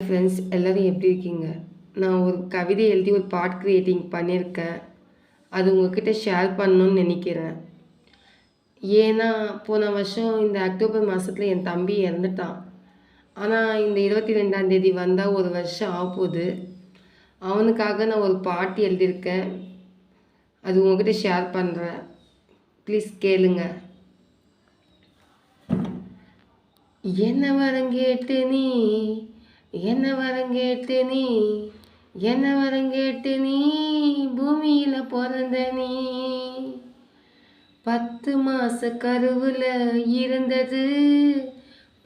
Friends எல்லோரும் எப்படி இருக்கீங்க? நான் ஒரு கவிதை எழுதி ஒரு பாட் கிரியேட்டிங் பண்ணியிருக்கேன். அது உங்ககிட்ட ஷேர் பண்ணணும்னு நினைக்கிறேன். ஏன்னா போன வருஷம் இந்த அக்டோபர் மாதத்தில் என் தம்பி இறந்துட்டான். ஆனால் இந்த 22ஆம் தேதி வந்தால் ஒரு வருஷம் ஆகப்போகுது. அவனுக்காக நான் ஒரு பாட்டு எழுதியிருக்கேன். அது உங்ககிட்ட ஷேர் பண்ணுறேன். ப்ளீஸ் கேளுங்க. என்ன வரங்கேட்டு நீ என்ன வரங்கேட்டு நீ என்ன வரங்கேட்டு நீ பூமியில் பிறந்த நீ 10 மாச கருவில் இருந்தது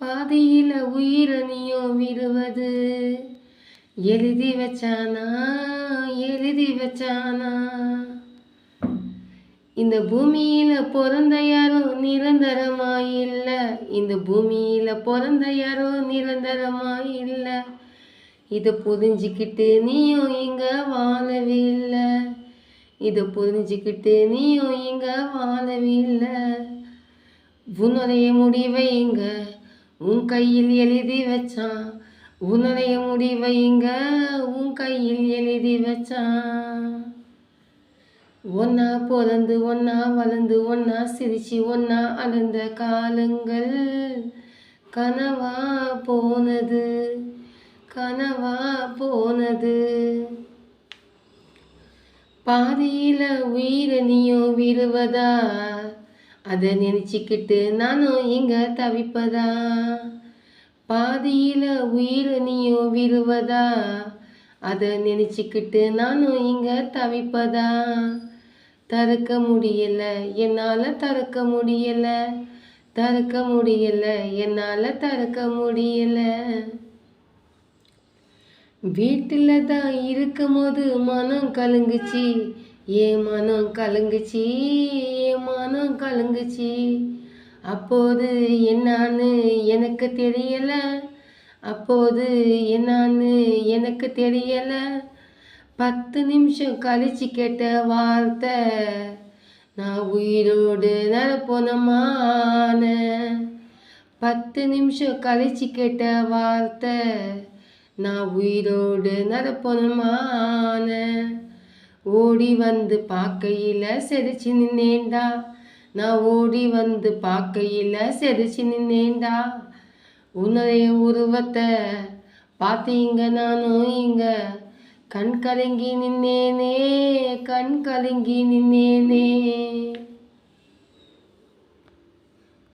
பாதியில் உயிரணியும் விடுவது எழுதி வச்சானா எழுதி வச்சானா இந்த பூமியில் பிறந்த யாரும் நிரந்தரமாயில்ல இந்த பூமியில் பிறந்த யாரும் நிரந்தரமாயில்ல இதை புரிஞ்சிக்கிட்டு நீயும் இங்கே வாழவில்லை இதை புரிஞ்சிக்கிட்டு நீயும் இங்கே வாழவில்லை உன்னுடைய முடிவை இங்க உன் கையில் எழுதி வச்சான் உன்னுடைய முடிவை இங்க உன் கையில் எழுதி வச்சான் ஒன்னா பிறந்து ஒன்னா வளர்ந்து ஒன்னா சிரிச்சு ஒன்னா அழுந்த காலங்கள் கனவா போனது கனவா போனது பாதியில உயிரணியோ விடுவதா அதை நினைச்சிக்கிட்டு நானும் இங்க தவிப்பதா பாதியில உயிரணியோ விடுவதா அதை நினைச்சிக்கிட்டு நானும் இங்க தவிப்பதா தடுக்க முடியல என்னால் தடுக்க முடியல தடுக்க முடியல என்னால் தடுக்க முடியல வீட்டில் தான் இருக்கும் போது மனம் கலங்குச்சு என் மனம் கலங்குச்சு என் மனம் கலங்குச்சு அப்போது என்னான்னு எனக்கு தெரியல அப்போது என்னான்னு எனக்கு தெரியல 10 நிமிஷம் கழிச்சு கேட்ட வார்த்தை நான் உயிரோடு நடப்போனமான 10 நிமிஷம் கழிச்சு கேட்ட வார்த்தை நான் உயிரோடு நடப்போனமான ஓடி வந்து பார்க்கையில் செரிச்சு நின்னேண்டா நான் ஓடி வந்து பார்க்கையில் செரிச்சு நின்னேண்டா உன்னுடைய உருவத்தை பார்த்தீங்க நானும் இங்க கண் கலங்கி நின்னேனே கண் கலங்கி நின்னேனே